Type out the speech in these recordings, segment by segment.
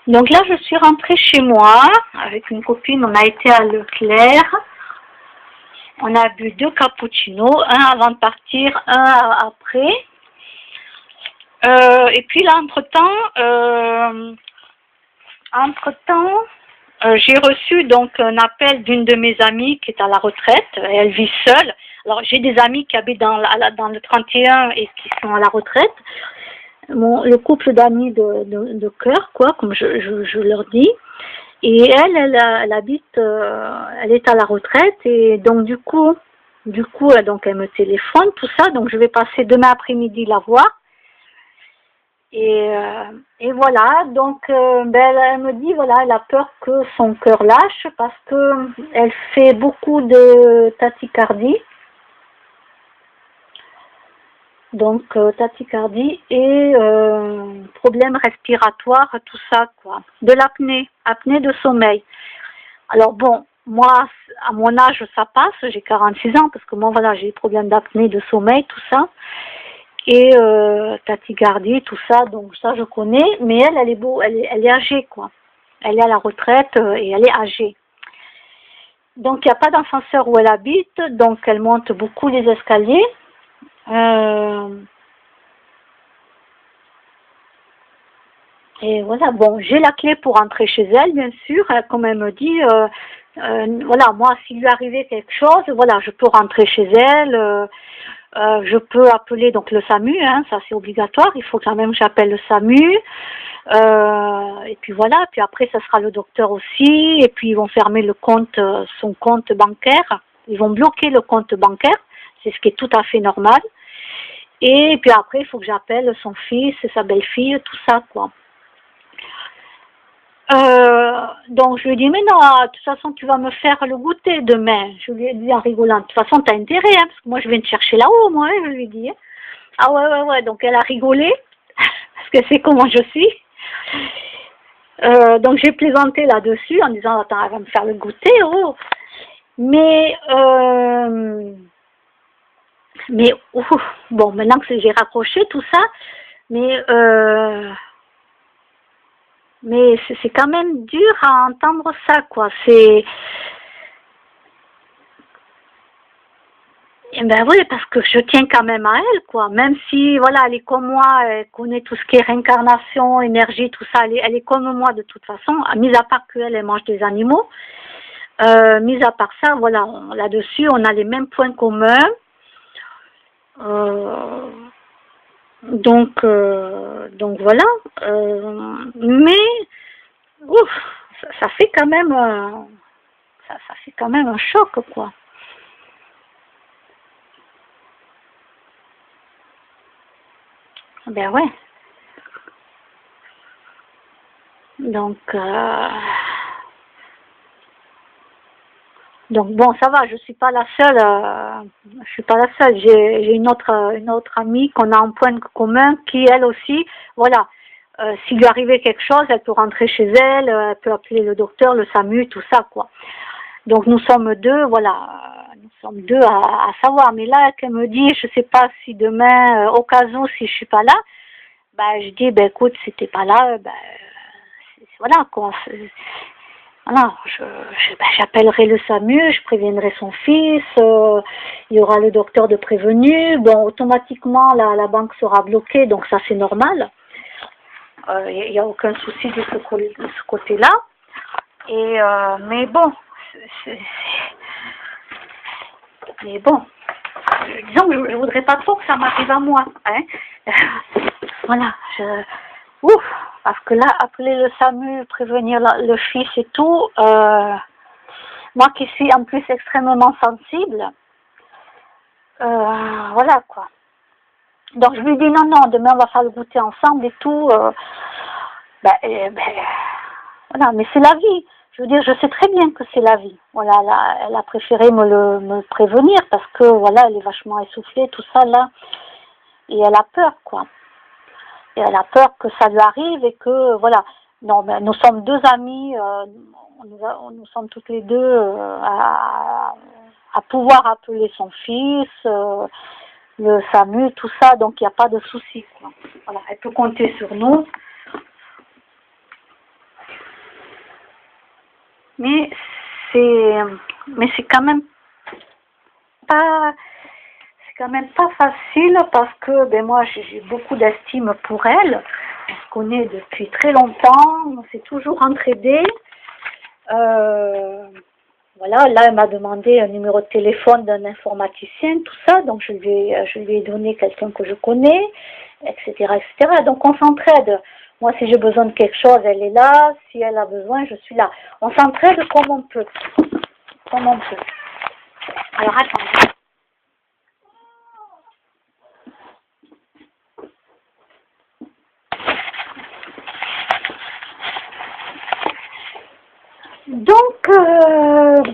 Donc là, je suis rentrée chez moi avec une copine. On a été à Leclerc. On a bu 2 cappuccinos, un avant de partir, un après. Et puis là, j'ai reçu donc un appel d'une de mes amies qui est à la retraite. Elle vit seule. Alors j'ai des amis qui habitent dans le 31 et qui sont à la retraite. Le couple d'amis de cœur, quoi, comme je leur dis. Et elle habite, elle est à la retraite et donc du coup, donc elle me téléphone, tout ça. Donc je vais passer demain après-midi la voir. Et voilà, donc elle me dit, voilà, elle a peur que son cœur lâche parce que elle fait beaucoup de tachycardie. Donc tachycardie et problèmes respiratoires, tout ça, quoi. De l'apnée, apnée de sommeil. Alors bon, moi, à mon âge, ça passe, j'ai 46 ans, parce que moi, voilà, j'ai des problèmes d'apnée de sommeil, tout ça. Et tachycardie, tout ça, donc ça je connais, mais elle est âgée, quoi. Elle est à la retraite et elle est âgée. Donc il n'y a pas d'ascenseur où elle habite, donc elle monte beaucoup les escaliers. Et voilà, bon, j'ai la clé pour entrer chez elle, bien sûr, comme elle me dit, voilà, moi, s'il lui arrivait quelque chose, voilà, je peux rentrer chez elle, je peux appeler donc le SAMU, hein, ça c'est obligatoire, il faut quand même que j'appelle le SAMU, et puis voilà, puis après ça sera le docteur aussi, et puis ils vont fermer le compte, son compte bancaire, ils vont bloquer le compte bancaire, c'est ce qui est tout à fait normal, et puis après il faut que j'appelle son fils, sa belle-fille, tout ça, quoi. Donc je lui ai dit, mais non, de toute façon tu vas me faire le goûter demain. Je lui ai dit en rigolant, de toute façon t'as intérêt, hein, parce que moi je viens te chercher là-haut, moi, hein, je lui ai dit. Ah ouais, donc elle a rigolé, parce que c'est comment je suis. Donc j'ai plaisanté là-dessus en disant, attends, elle va me faire le goûter, oh. Mais, bon, maintenant que j'ai raccroché tout ça, mais c'est quand même dur à entendre ça, quoi. Ben oui, parce que je tiens quand même à elle, quoi. Même si, voilà, elle est comme moi, elle connaît tout ce qui est réincarnation, énergie, tout ça. Elle est comme moi de toute façon, mis à part qu'elle, elle mange des animaux. Mis à part ça, voilà, là-dessus, on a les mêmes points communs. Donc voilà. Mais, ouf, ça fait quand même, ça fait quand même un choc, quoi. Ben ouais. Donc bon, ça va, je suis pas la seule. Je suis pas la seule. J'ai une autre amie qu'on a en point commun qui elle aussi, voilà. S'il lui arrivait quelque chose, elle peut rentrer chez elle, elle peut appeler le docteur, le SAMU, tout ça, quoi. Donc nous sommes deux, voilà, nous sommes deux à savoir. Mais là, qu'elle me dit, je sais pas si demain, au cas où, si je suis pas là, ben je dis, ben écoute, si t'es pas là, ben voilà, quoi. Voilà, j'appellerai le SAMU, je préviendrai son fils, il y aura le docteur de prévenu. Bon, automatiquement, la banque sera bloquée, donc ça c'est normal. Il n'y a aucun souci de ce côté-là. Mais bon, disons que je voudrais pas trop que ça m'arrive à moi. Hein. Voilà, ouf, parce que là, appeler le SAMU, prévenir le fils et tout, moi qui suis en plus extrêmement sensible, voilà quoi. Donc je lui dis non, demain on va faire le goûter ensemble et tout. Voilà, mais c'est la vie. Je veux dire, je sais très bien que c'est la vie. Voilà, elle a préféré me prévenir parce que voilà, elle est vachement essoufflée, tout ça là, et elle a peur quoi. Et elle a peur que ça lui arrive et que, voilà. Non, mais nous sommes deux amis, nous sommes toutes les deux à pouvoir appeler son fils, le SAMU, tout ça, donc il n'y a pas de souci, quoi. Voilà, elle peut compter sur nous. Mais c'est, mais c'est quand même pas, c'est quand même pas facile parce que, ben moi, j'ai beaucoup d'estime pour elle. On se connaît depuis très longtemps, on s'est toujours entraidés. Euh, voilà, là, elle m'a demandé un numéro de téléphone d'un informaticien, tout ça, donc je lui ai donné quelqu'un que je connais, etc., etc. Donc on s'entraide. Moi, si j'ai besoin de quelque chose, elle est là. Si elle a besoin, je suis là. On s'entraide comme on peut. Comme on peut. Alors, attendez. Donc,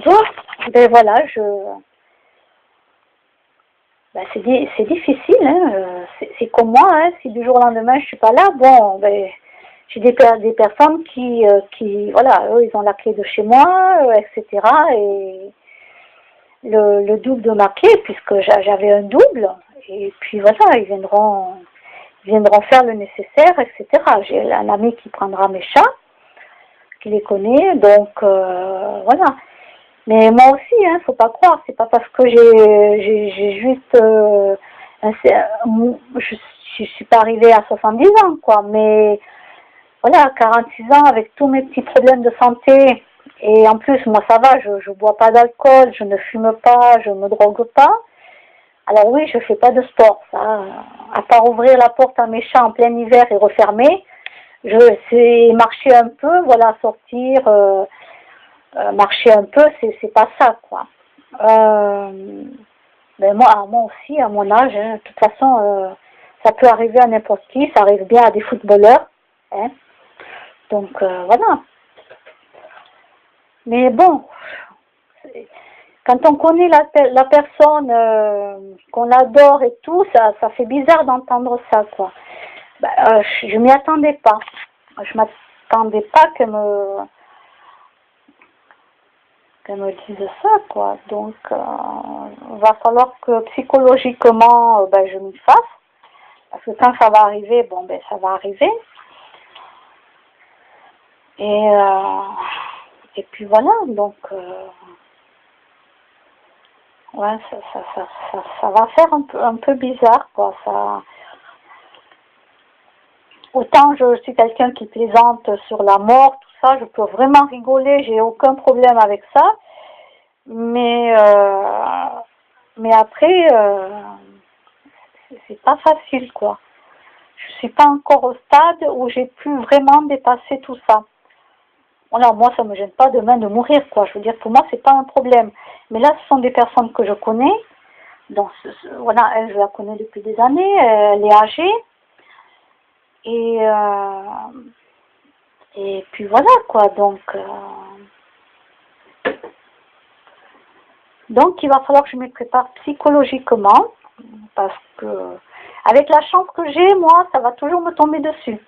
bon, ben voilà, ben c'est difficile, hein, c'est comme moi, hein, si du jour au lendemain je suis pas là, bon, ben, j'ai des personnes voilà, eux, ils ont la clé de chez moi, etc., et le double de ma clé, puisque j'avais un double, et puis voilà, ils viendront faire le nécessaire, etc. J'ai un ami qui prendra mes chats, qui les connaît, donc voilà. Mais moi aussi, hein, faut pas croire, c'est pas parce que j'ai juste, je suis pas arrivée à 70 ans, quoi, mais voilà, à 46 ans, avec tous mes petits problèmes de santé, et en plus, moi ça va, je bois pas d'alcool, je ne fume pas, je me drogue pas. Alors oui, je fais pas de sport, ça, à part ouvrir la porte à mes chats en plein hiver et refermer, je sais marcher un peu, voilà, sortir, marcher un peu, c'est pas ça, quoi. Ben moi aussi, à mon âge, hein, de toute façon, ça peut arriver à n'importe qui, ça arrive bien à des footballeurs, hein. Donc voilà. Mais bon, quand on connaît la personne, qu'on adore et tout, ça fait bizarre d'entendre ça, quoi. Ben, je m'y attendais pas. Je m'attendais pas qu'elle me dise ça, quoi. Donc, va falloir que psychologiquement, ben, je m'y fasse. Parce que quand ça va arriver, bon, ben, ça va arriver. Et, et puis voilà, donc, ouais, ça va faire un peu bizarre, quoi. Ça, autant je suis quelqu'un qui plaisante sur la mort, tout ça, je peux vraiment rigoler, j'ai aucun problème avec ça. Mais, mais après, c'est pas facile, quoi. Je suis pas encore au stade où j'ai pu vraiment dépasser tout ça. Voilà, moi, ça me gêne pas demain de mourir, quoi. Je veux dire, pour moi, c'est pas un problème. Mais là, ce sont des personnes que je connais. Donc, voilà, elle, je la connais depuis des années. Elle est âgée. Et, et puis voilà, quoi. Donc, il va falloir que je me prépare psychologiquement. Parce que, avec la chance que j'ai, moi, ça va toujours me tomber dessus.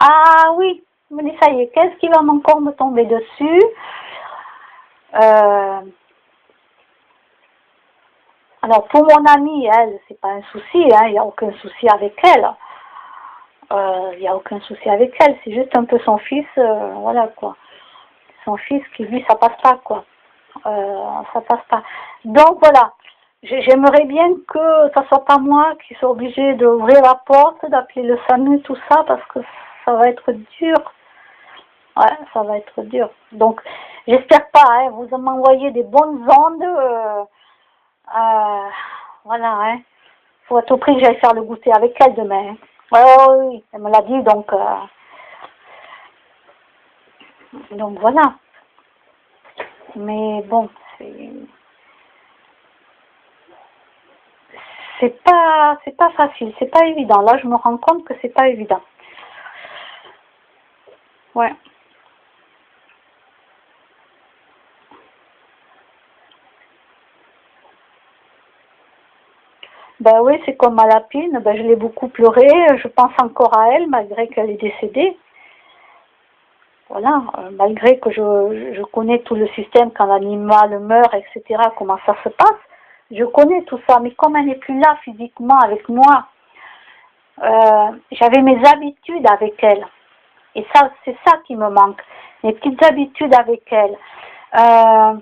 Ah oui, je me dis, ça y est, qu'est-ce qui va encore me tomber dessus? euh, Alors, pour mon amie, elle, c'est pas un souci, hein, il n'y a aucun souci avec elle. Il n'y a aucun souci avec elle, c'est juste un peu son fils, voilà, quoi. Son fils qui, lui, ça passe pas, quoi. Ça passe pas. Donc, voilà. J'aimerais bien que ça soit pas moi qui soit obligée d'ouvrir la porte, d'appeler le SAMU, tout ça, parce que ça va être dur. Ouais, ça va être dur. Donc, j'espère pas, hein, vous m'envoyez des bonnes ondes. Voilà, hein. Faut à tout prix que j'aille faire le goûter avec elle demain. Hein. Ouais, oui, elle me l'a dit, donc voilà. Mais bon, c'est pas facile, c'est pas évident. Là, je me rends compte que c'est pas évident. Ouais. Ben oui, c'est comme ma lapine, ben je l'ai beaucoup pleuré, je pense encore à elle malgré qu'elle est décédée. Voilà, malgré que je connais tout le système quand l'animal meurt, etc., comment ça se passe, je connais tout ça, mais comme elle n'est plus là physiquement avec moi, j'avais mes habitudes avec elle. Et ça, c'est ça qui me manque, mes petites habitudes avec elle. Quand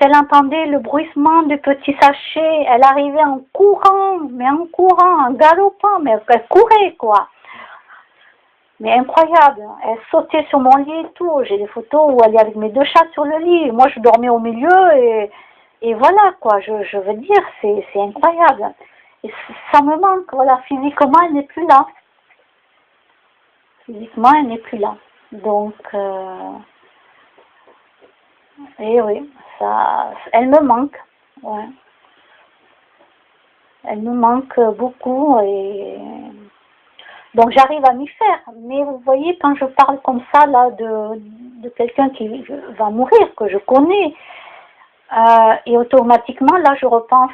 elle entendait le bruissement du petit sachet, elle arrivait en courant, mais en courant, en galopant, mais elle courait, quoi. Mais incroyable, elle sautait sur mon lit et tout. J'ai des photos où elle est avec mes 2 chats sur le lit. Moi, je dormais au milieu et voilà, quoi. Je veux dire, c'est incroyable. Et ça me manque, voilà. Physiquement, elle n'est plus là. Physiquement, elle n'est plus là. Donc, et oui, ça, elle me manque. Ouais. Elle me manque beaucoup et donc j'arrive à m'y faire. Mais vous voyez, quand je parle comme ça là de quelqu'un qui va mourir, que je connais, et automatiquement là je repense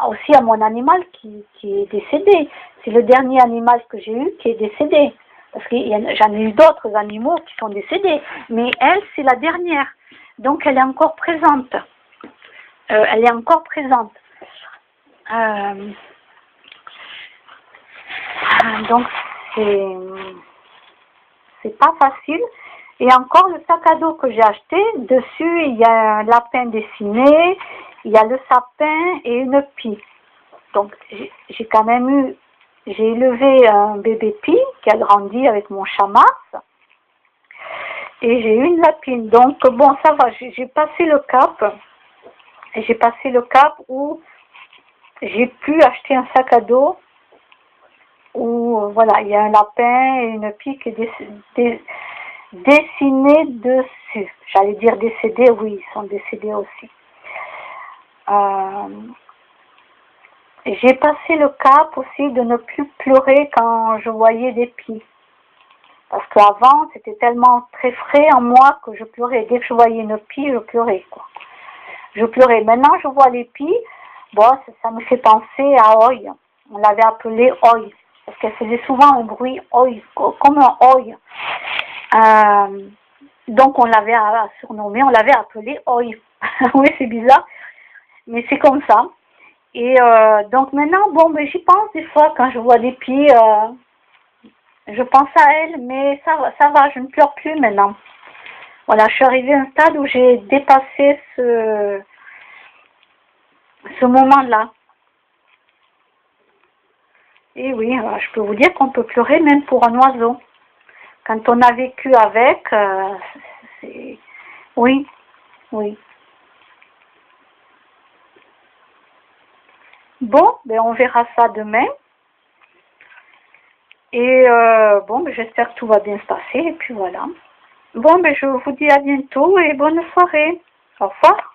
aussi à mon animal qui est décédé. C'est le dernier animal que j'ai eu qui est décédé. Parce que j'en ai eu d'autres animaux qui sont décédés. Mais elle, c'est la dernière. Donc elle est encore présente. Elle est encore présente. Donc c'est pas facile. Et encore le sac à dos que j'ai acheté, dessus il y a un lapin dessiné, il y a le sapin et une pie. Donc j'ai quand même j'ai élevé un bébé pie qui a grandi avec mon chamas et j'ai eu une lapine. Donc bon, ça va, j'ai passé le cap. Et j'ai passé le cap où j'ai pu acheter un sac à dos où voilà, il y a un lapin et une pie qui est dessinée dessus. J'allais dire décédés, oui, ils sont décédés aussi. J'ai passé le cap aussi de ne plus pleurer quand je voyais des pies. Parce qu'avant, c'était tellement très frais en moi que je pleurais. Dès que je voyais une pie, je pleurais, quoi. Je pleurais. Maintenant, je vois les pies. Bon, ça me fait penser à Oi. On l'avait appelée Oi. Parce qu'elle faisait souvent un bruit Oi, comme un Oi. Donc, on l'avait surnommée, on l'avait appelée Oi. Oui, c'est bizarre. Mais c'est comme ça. Et donc maintenant, bon, mais j'y pense des fois quand je vois des pies. Je pense à elle, mais ça va, je ne pleure plus maintenant. Voilà, je suis arrivée à un stade où j'ai dépassé ce moment-là. Et oui, je peux vous dire qu'on peut pleurer même pour un oiseau. Quand on a vécu avec, c'est... Oui, oui. Bon, ben on verra ça demain. Et bon, ben j'espère que tout va bien se passer. Et puis voilà. Bon, ben je vous dis à bientôt et bonne soirée. Au revoir.